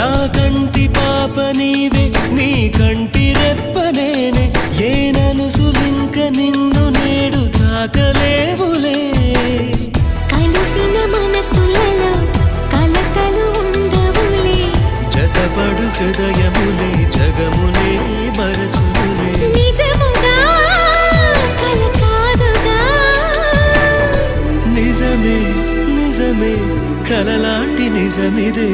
నా కంటి పాప నీవే నీ కంటి రెప్పనేనే ఏ నలుసులింక నిన్ను నేడు తాకలేవులే కలిసిన మనసులలో కలతలు ఉండవులే జతపడు హృదయములే జగమునే మరచులే నిజముగా కల కాదుగా నిజమే నిజమే కలలాంటి నిజమిదే